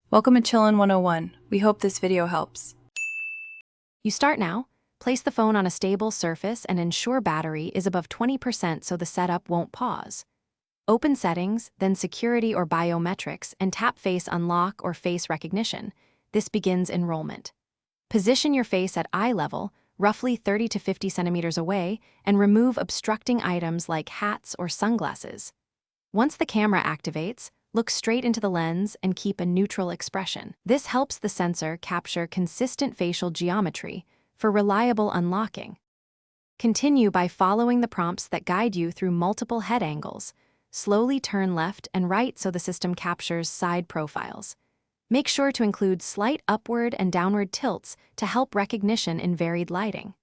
Welcome to Chillin' 101. We hope this video helps. You start now, place the phone on a stable surface and ensure battery is above 20% so the setup won't pause. Open Settings, then Security or Biometrics, and tap Face Unlock or Face Recognition. This begins enrollment. Position your face at eye level, roughly 30 to 50 centimeters away, and remove obstructing items like hats or sunglasses. Once the camera activates, look straight into the lens and keep a neutral expression. This helps the sensor capture consistent facial geometry for reliable unlocking. Continue by following the prompts that guide you through multiple head angles. Slowly turn left and right so the system captures side profiles. Make sure to include slight upward and downward tilts to help recognition in varied lighting.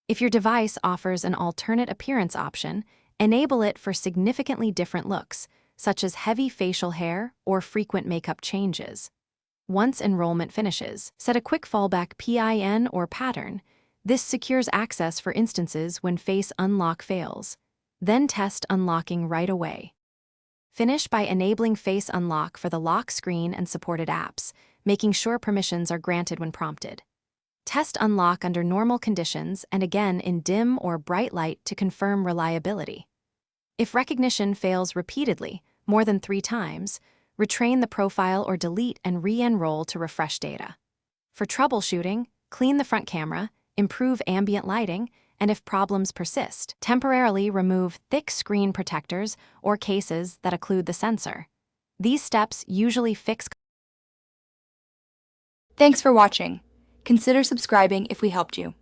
If your device offers an alternate appearance option, enable it for significantly different looks, such as heavy facial hair or frequent makeup changes. Once enrollment finishes, set a quick fallback PIN or pattern. This secures access for instances when Face Unlock fails. Then test unlocking right away. Finish by enabling Face Unlock for the lock screen and supported apps, making sure permissions are granted when prompted. Test unlock under normal conditions and again in dim or bright light to confirm reliability. If recognition fails repeatedly, more than 3 times, retrain the profile or delete and re-enroll to refresh data. For troubleshooting, clean the front camera, improve ambient lighting, and if problems persist, temporarily remove thick screen protectors or cases that occlude the sensor. These steps usually fix. Thanks for watching. Consider subscribing if we helped you.